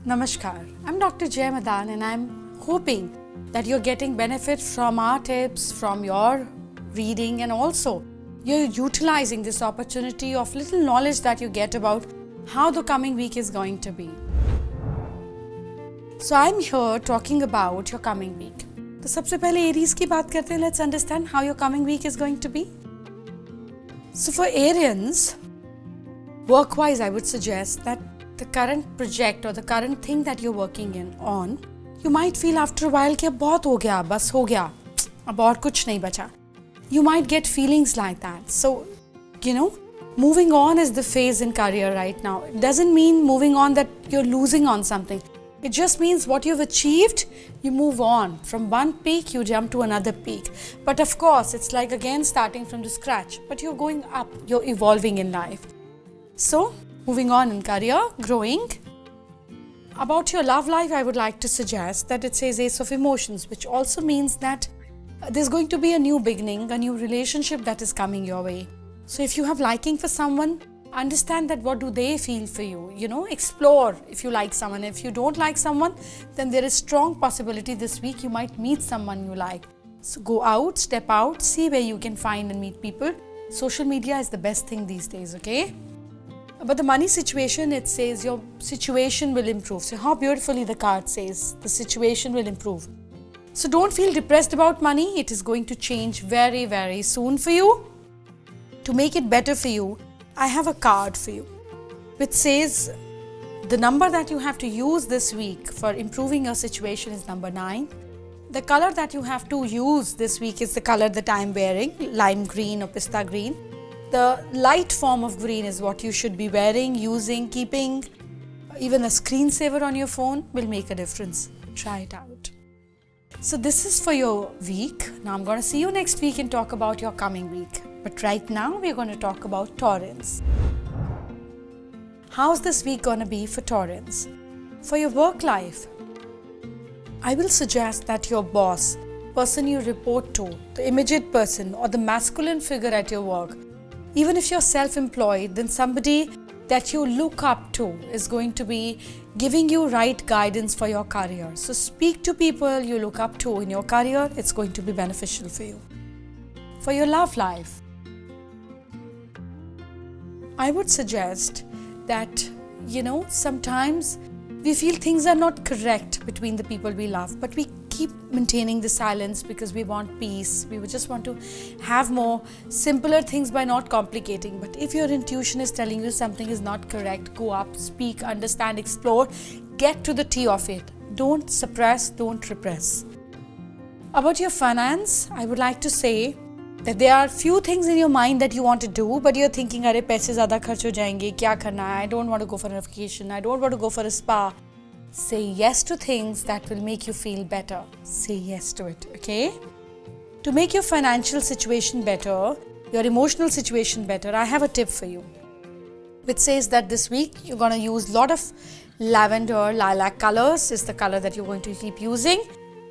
Namaskar, I'm Dr. Jai Madaan and I'm hoping that you're getting benefit from our tips, from your reading, and also you're utilizing this opportunity of little knowledge that you get about how the coming week is going to be. So I'm here talking about your coming week. तो सबसे पहले Aries की बात करते हैं. Let's understand how your coming week is going to be. So for Arians, work-wise, I would suggest that the current project or the current thing that you're working on, you might feel after a while कि अब बहुत हो गया, बस हो गया, अब और कुछ नहीं बचा. You might get feelings like that. So, moving on is the phase in career right now. It doesn't mean moving on that you're losing on something. It just means what you've achieved, you move on. From one peak, you jump to another peak. But of course, it's like again starting from the scratch. But you're going up, you're evolving in life. So, moving on in career, growing. About your love life, I would like to suggest that it says Ace of Emotions, which also means that there's going to be a new beginning, a new relationship that is coming your way. So if you have liking for someone, understand that what do they feel for you. Explore if you like someone. If you don't like someone, then there is strong possibility this week you might meet someone you like. So go out, step out, see where you can find and meet people. Social media is the best thing these days, okay? But the money situation, it says your situation will improve. So how beautifully the card says, the situation will improve. So don't feel depressed about money. It is going to change very, very soon for you. To make it better for you, I have a card for you, which says the number that you have to use this week for improving your situation is number 9. The color that you have to use this week is the color that I am wearing, lime green or pista green. The light form of green is what you should be wearing, using, keeping. Even a screensaver on your phone will make a difference. Try it out. So this is for your week. Now I'm going to see you next week and talk about your coming week. But right now we're going to talk about Taurus. How's this week going to be for Taurus? For your work life, I will suggest that your boss, person you report to, the immediate person or the masculine figure at your work, even if you're self-employed, then somebody that you look up to is going to be giving you right guidance for your career. So speak to people you look up to in your career. It's going to be beneficial for you. For your love life, I would suggest that, sometimes we feel things are not correct between the people we love, but we keep maintaining the silence because we want peace. We just want to have more simpler things by not complicating. But if your intuition is telling you something is not correct, go up, speak, understand, explore, get to the tea of it. Don't suppress, don't repress. About your finance, I would like to say that there are few things in your mind that you want to do, but you're thinking, अरे पैसे ज़्यादा खर्च हो जाएंगे, क्या करना है? I don't want to go for a vacation. I don't want to go for a spa. Say yes to things that will make you feel better. Say yes to it, okay? To make your financial situation better, your emotional situation better, I have a tip for you, which says that this week you're going to use a lot of lavender, lilac colors is the color that you're going to keep using.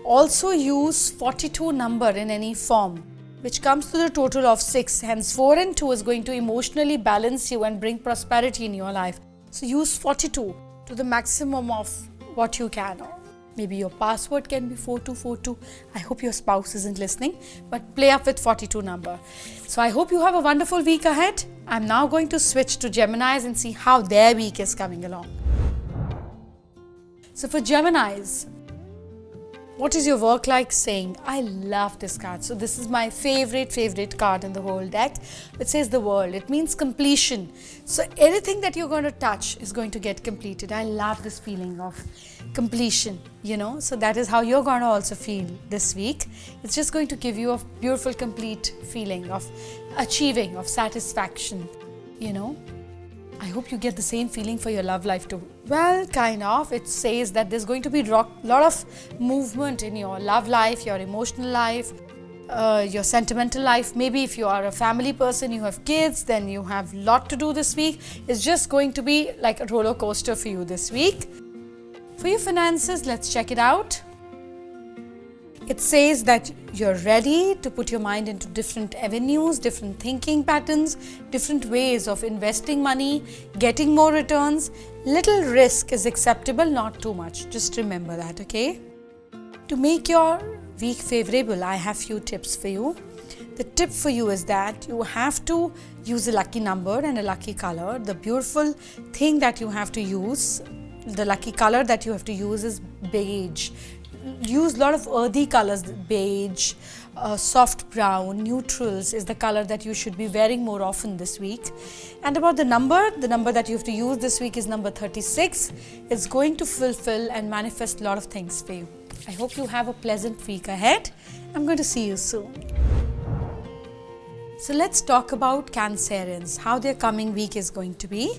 Also use 42 number in any form, which comes to the total of 6. Hence 4 and 2 is going to emotionally balance you and bring prosperity in your life. So use 42 to the maximum of what you can. Maybe your password can be 4242. I hope your spouse isn't listening, but play up with 42 number. So I hope you have a wonderful week ahead. I'm now going to switch to Geminis and see how their week is coming along. So for Geminis, what is your work like saying? I love this card. So this is my favorite card in the whole deck. It says the world. It means completion. So anything that you're going to touch is going to get completed. I love this feeling of completion, So that is how you're going to also feel this week. It's just going to give you a beautiful, complete feeling of achieving, of satisfaction, I hope you get the same feeling for your love life too. Well, kind of. It says that there's going to be a lot of movement in your love life, your emotional life, your sentimental life. Maybe if you are a family person, you have kids, then you have a lot to do this week. It's just going to be like a roller coaster for you this week. For your finances, let's check it out. It says that you're ready to put your mind into different avenues, different thinking patterns, different ways of investing money, getting more returns. Little risk is acceptable, not too much. Just remember that, okay? To make your week favorable, I have few tips for you. The tip for you is that you have to use a lucky number and a lucky color. The beautiful thing that you have to use, the lucky color that you have to use is beige. Use a lot of earthy colors, beige, soft brown, neutrals is the color that you should be wearing more often this week. And about the number that you have to use this week is number 36. It's going to fulfill and manifest a lot of things for you. I hope you have a pleasant week ahead. I'm going to see you soon. So let's talk about Cancerians, how their coming week is going to be.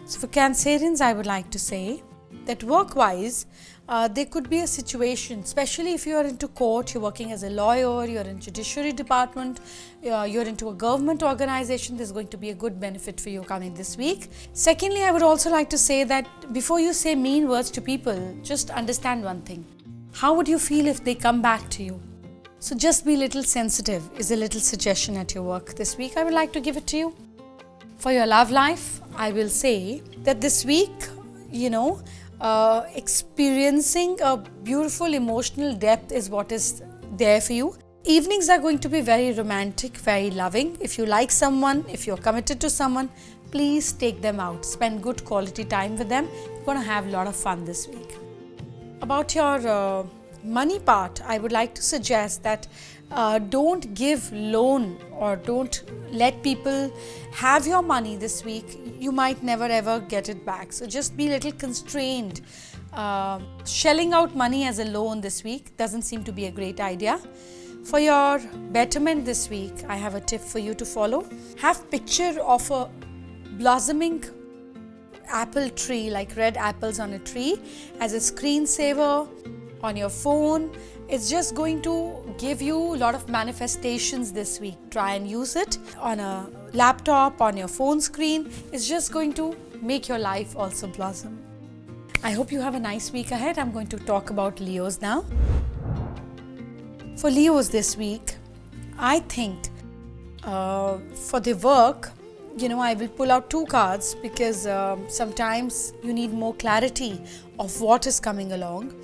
So for Cancerians, I would like to say that work-wise, there could be a situation, especially if you are into court, you're working as a lawyer, you're in judiciary department, you're into a government organization, there's going to be a good benefit for you coming this week. Secondly, I would also like to say that before you say mean words to people, just understand one thing. How would you feel if they come back to you? So just be a little sensitive is a little suggestion at your work this week. I would like to give it to you. For your love life, I will say that this week, experiencing a beautiful emotional depth is what is there for you. Evenings are going to be very romantic, very loving. If you like someone, if you're committed to someone, please take them out. Spend good quality time with them. You're going to have a lot of fun this week. About your money part, I would like to suggest that don't give loan or don't let people have your money this week. You might never ever get it back. So just be a little constrained. Shelling out money as a loan this week doesn't seem to be a great idea. For your betterment this week, I have a tip for you to follow. Have picture of a blossoming apple tree, like red apples on a tree, as a screensaver on your phone. It's just going to give you a lot of manifestations this week. Try and use it on a laptop, on your phone screen. It's just going to make your life also blossom. I hope you have a nice week ahead. I'm going to talk about Leos now. For Leos this week, I think for the work, I will pull out two cards because sometimes you need more clarity of what is coming along.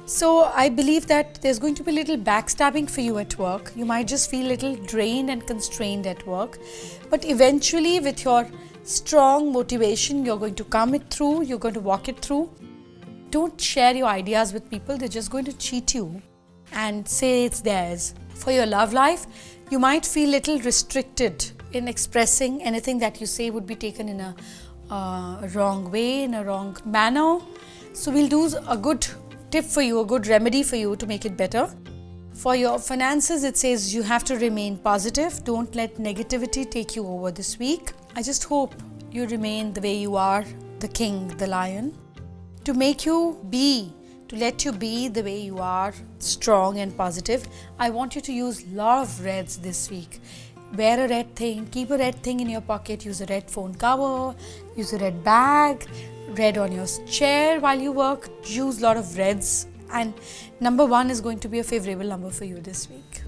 So I believe that there's going to be a little backstabbing for you at work. You might just feel a little drained and constrained at work. But eventually with your strong motivation, you're going to come it through, you're going to walk it through. Don't share your ideas with people. They're just going to cheat you and say it's theirs. For your love life, you might feel a little restricted in expressing anything that you say would be taken in a wrong way, in a wrong manner. So we'll do a good tip for you, a good remedy for you to make it better. For your finances, it says you have to remain positive. Don't let negativity take you over this week. I just hope you remain the way you are, the king, the lion. To make you be, to let you be the way you are, strong and positive, I want you to use a lot of reds this week. Wear a red thing, keep a red thing in your pocket, use a red phone cover, use a red bag, red on your chair while you work, use a lot of reds, and number 1 is going to be a favorable number for you this week.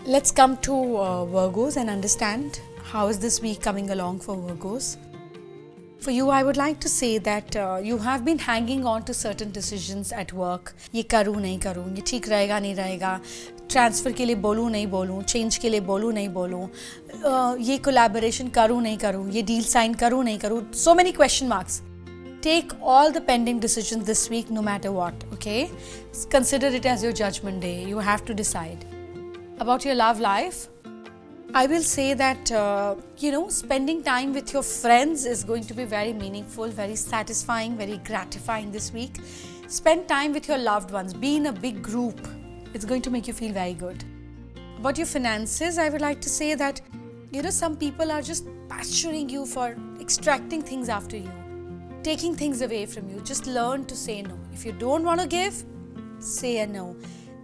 Let's come to Virgos and understand how is this week coming along for Virgos. For you, I would like to say that you have been hanging on to certain decisions at work. ये करूँ नहीं करूँ, ये ठीक रहेगा नहीं रहेगा, transfer के लिए बोलूँ नहीं बोलूँ, चेंज के लिए बोलूँ नहीं बोलूँ, ये कोलैबोरेशन करूँ नहीं करूँ, ये डील साइन करूँ नहीं करूँ. So many question marks. Take all the pending decisions this week, no matter what. Okay, consider it as your judgment day. You have to decide. About your love life, I will say that, spending time with your friends is going to be very meaningful, very satisfying, very gratifying this week. Spend time with your loved ones. Be in a big group. It's going to make you feel very good. About your finances, I would like to say that, some people are just pasturing you for extracting things after you, taking things away from you. Just learn to say no. If you don't want to give, say a no.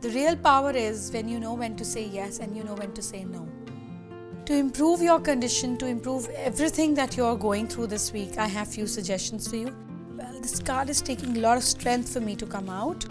The real power is when you know when to say yes and you know when to say no. To improve your condition, to improve everything that you're going through this week, I have few suggestions for you. Well, this card is taking a lot of strength for me to come out.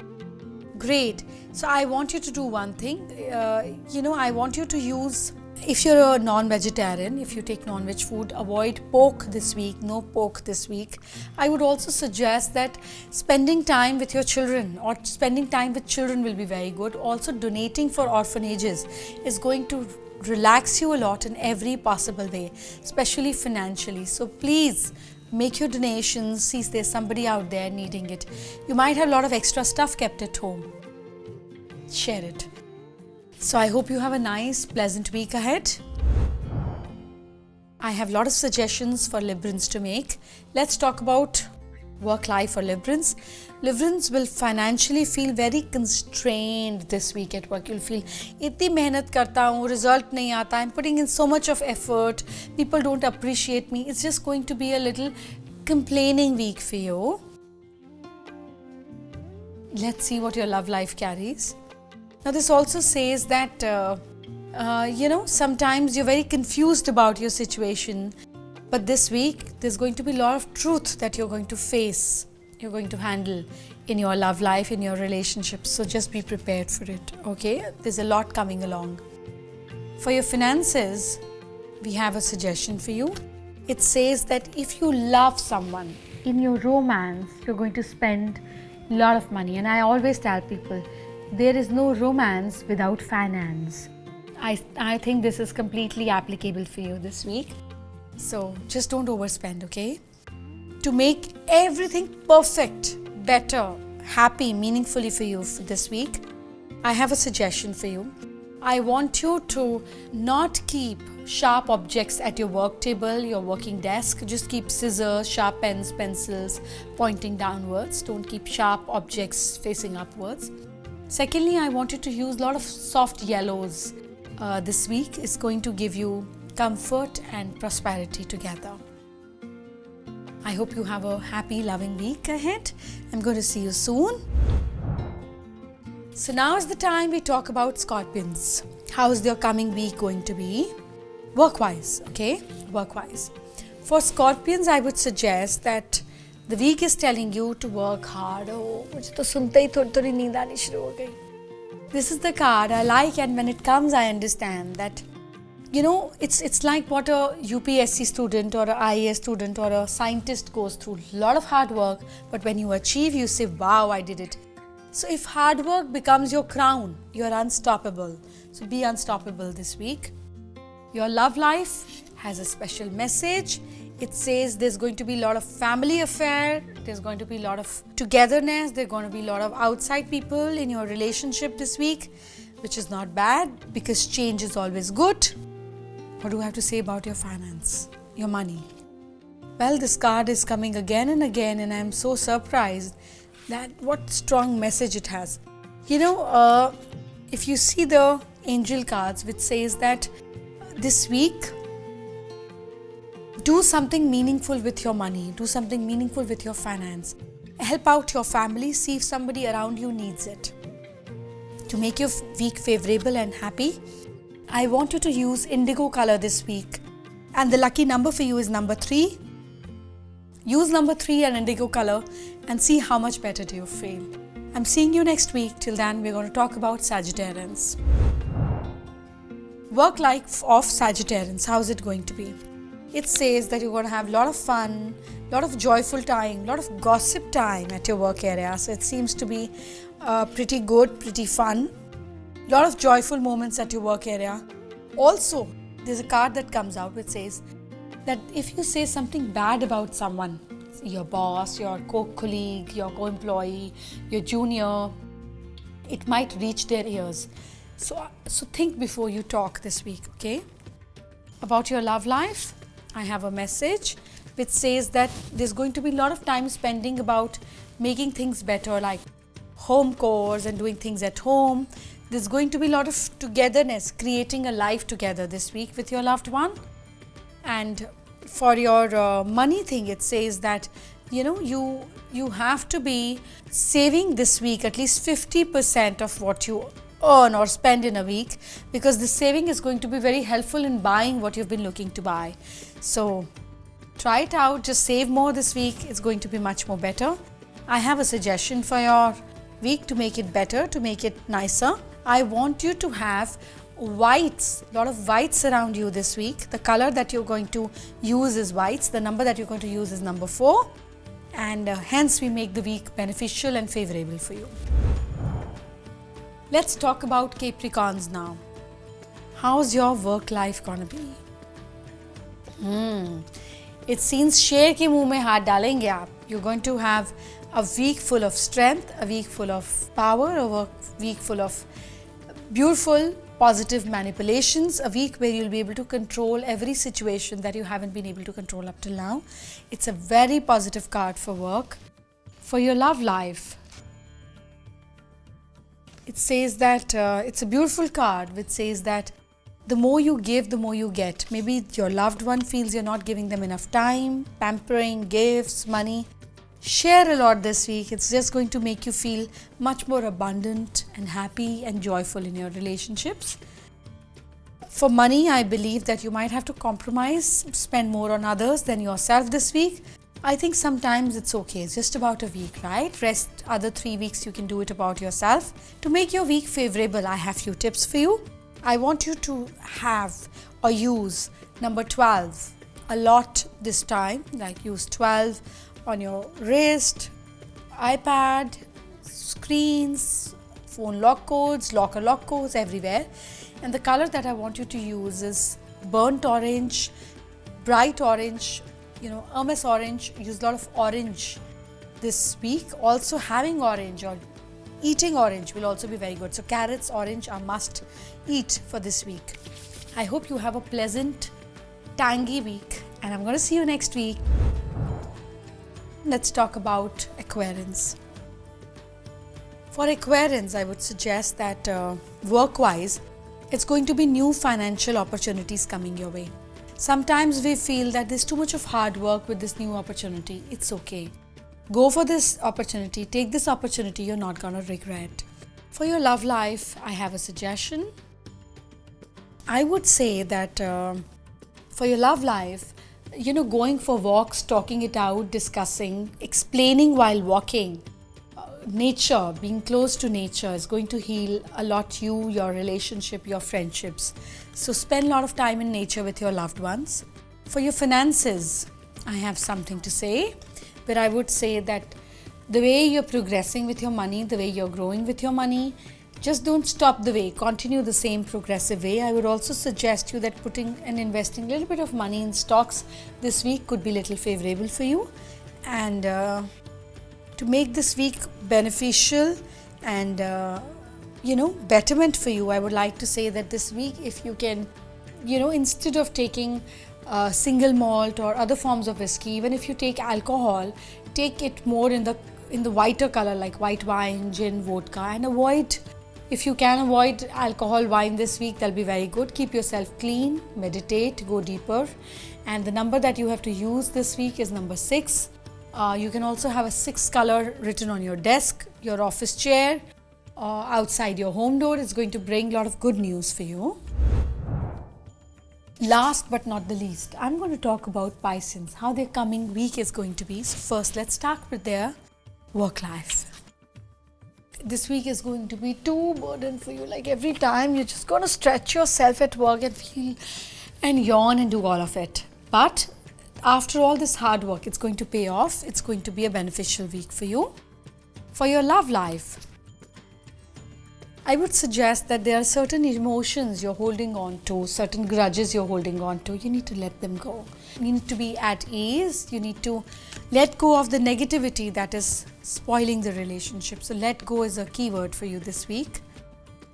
Great. So I want you to do one thing. I want you to use, if you're a non-vegetarian, if you take non-veg food, avoid pork this week, no pork this week. I would also suggest that spending time with your children or spending time with children will be very good. Also, donating for orphanages is going to relax you a lot in every possible way, especially financially. So please make your donations, see there's somebody out there needing it. You might have a lot of extra stuff kept at home. Share it. So I hope you have a nice, pleasant week ahead. I have a lot of suggestions for Librans to make. Let's talk about work life for Librans. Librans will financially feel very constrained this week at work. You'll feel, itni mehnat karta hu, result nahi aata, I'm putting in so much of effort, people don't appreciate me. It's just going to be a little complaining week for you. Let's see what your love life carries. Now this also says that, sometimes you're very confused about your situation. But this week, there's going to be a lot of truth that you're going to face, you're going to handle in your love life, in your relationships. So just be prepared for it, okay? There's a lot coming along. For your finances, we have a suggestion for you. It says that if you love someone, in your romance, you're going to spend a lot of money. And I always tell people, there is no romance without finance. I think this is completely applicable for you this week. So just don't overspend, okay? To make everything perfect, better, happy, meaningfully for you for this week, I have a suggestion for you. I want you to not keep sharp objects at your work table, your working desk. Just keep scissors, sharp pens, pencils pointing downwards. Don't keep sharp objects facing upwards. Secondly, I want you to use a lot of soft yellows this week. It's going to give you comfort and prosperity together. I hope you have a happy, loving week ahead. I'm going to see you soon. So now is the time we talk about Scorpions. How is their coming week going to be? Work-wise, okay? Work-wise. For Scorpions, I would suggest that the week is telling you to work hard. Oh, mujhe to sunte hi thodi neend aani shuru ho gayi. This is the card I like, and when it comes, I understand that, it's like what a UPSC student or an IAS student or a scientist goes through. A lot of hard work, but when you achieve, you say, wow, I did it. So if hard work becomes your crown, you're unstoppable. So be unstoppable this week. Your love life has a special message. It says there's going to be a lot of family affair, there's going to be a lot of togetherness, there's going to be a lot of outside people in your relationship this week, which is not bad because change is always good. What do I have to say about your finance, your money? Well, this card is coming again and again, and I'm so surprised that what strong message it has. If you see the angel cards, which says that this week, do something meaningful with your money, do something meaningful with your finance. Help out your family, see if somebody around you needs it. To make your week favorable and happy, I want you to use indigo color this week. And the lucky number for you is number 3. Use number 3 and indigo color and see how much better do you feel. I'm seeing you next week. Till then, we're going to talk about Sagittarians. Work life of Sagittarians, how is it going to be? It says that you're going to have a lot of fun, a lot of joyful time, a lot of gossip time at your work area. So it seems to be pretty good, pretty fun. A lot of joyful moments at your work area. Also, there's a card that comes out which says that if you say something bad about someone, your boss, your co-colleague, your co-employee, your junior, it might reach their ears. So think before you talk this week, okay? About your love life, I have a message which says that there's going to be a lot of time spending about making things better, like home chores and doing things at home. There's going to be a lot of togetherness, creating a life together this week with your loved one. And for your money thing, it says that, you have to be saving this week at least 50% of what you earn or spend in a week, because the saving is going to be very helpful in buying what you've been looking to buy. So try it out, just save more this week. It's going to be much more better. I have a suggestion for your week to make it better, to make it nicer. I want you to have whites, a lot of whites around you this week. The color that you're going to use is whites. The number that you're going to use is number 4. And hence we make the week beneficial and favorable for you. Let's talk about Capricorns now. How's your work life gonna be? It seems शेर के मुंह में हाथ डालेंगे आप. You're going to have a week full of strength, a week full of power, a week full of beautiful, positive manipulations, a week where you'll be able to control every situation that you haven't been able to control up till now. It's a very positive card for work. For your love life, it says that it's a beautiful card which says that the more you give, the more you get. Maybe your loved one feels you're not giving them enough time, pampering, gifts, money. Share a lot this week. It's just going to make you feel much more abundant and happy and joyful in your relationships. For money, I believe that you might have to compromise, spend more on others than yourself this week. I think sometimes it's okay. It's just about a week, right? Rest other 3 weeks, you can do it about yourself. To make your week favorable, I have few tips for you. I want you to have or use number 12 a lot this time, like use 12 on your wrist, iPad, screens, phone lock codes, locker lock codes, everywhere. And the color that I want you to use is burnt orange, bright orange, Hermes orange. Use a lot of orange this week. Also having orange or eating orange will also be very good. So carrots, orange are must eat for this week. I hope you have a pleasant, tangy week, and I'm going to see you next week. Let's talk about Aquarians. For Aquarians, I would suggest that work-wise, it's going to be new financial opportunities coming your way. Sometimes we feel that there's too much of hard work with this new opportunity. It's okay. Go for this opportunity. Take this opportunity. You're not going to regret. For your love life, I have a suggestion. I would say that for your love life, going for walks, talking it out, discussing, explaining while walking, nature, being close to nature is going to heal a lot you, your relationship, your friendships. So spend a lot of time in nature with your loved ones. For your finances, I have something to say, but I would say that the way you're progressing with your money, the way you're growing with your money, just don't stop the way. Continue the same progressive way. I would also suggest you that putting and investing a little bit of money in stocks this week could be a little favorable for you. And to make this week beneficial and betterment for you, I would like to say that this week, if you can, instead of taking single malt or other forms of whiskey, even if you take alcohol, take it more in the whiter color, like white wine, gin, vodka, and if you can avoid alcohol, wine this week, that'll be very good. Keep yourself clean, meditate, go deeper. And the number that you have to use this week is number 6. You can also have a 6 color written on your desk, your office chair, outside your home door. It's going to bring a lot of good news for you. Last but not the least, I'm going to talk about Pisces, how their coming week is going to be. So first, let's start with their work life. This week is going to be too burden for you. Like every time, you're just going to stretch yourself at work and feel and yawn and do all of it. But after all this hard work, it's going to pay off. It's going to be a beneficial week for you. For your love life, I would suggest that there are certain emotions you're holding on to, certain grudges you're holding on to. You need to let them go. You need to be at ease. You need to let go of the negativity that is spoiling the relationship. So let go is a key word for you this week.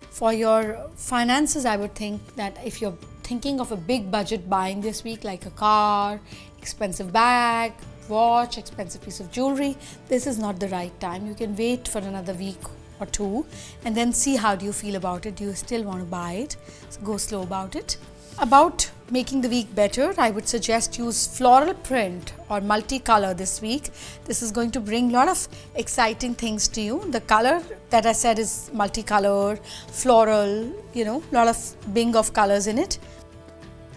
For your finances, I would think that if you're thinking of a big budget buying this week, like a car, expensive bag, watch, expensive piece of jewelry, this is not the right time. You can wait for another week or 2 and then see how do you feel about it. Do you still want to buy it? So go slow about it. About making the week better, I would suggest use floral print or multicolor this week. This is going to bring a lot of exciting things to you. The color that I said is multicolor, floral, lot of bing of colors in it.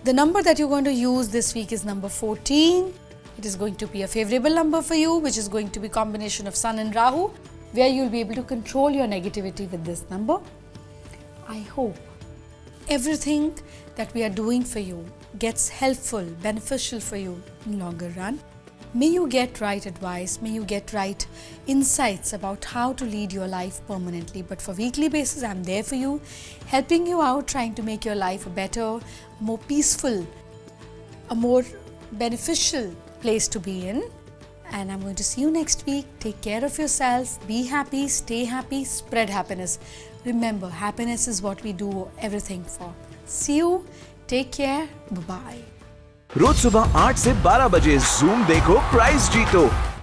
The number that you're going to use this week is number 14. It is going to be a favorable number for you, which is going to be combination of Sun and Rahu. where you'll be able to control your negativity with this number. I hope everything that we are doing for you gets helpful, beneficial for you in longer run. May you get right advice, may you get right insights about how to lead your life permanently. But for weekly basis, I'm there for you, helping you out, trying to make your life a better, more peaceful, a more beneficial place to be in. And I'm going to see you next week. Take care of yourself, be happy, stay happy, spread happiness. Remember, happiness is what we do everything for. See you, take care, bye-bye. रोज सुबह 8 से 12 बजे zoom देखो, prize जीतो।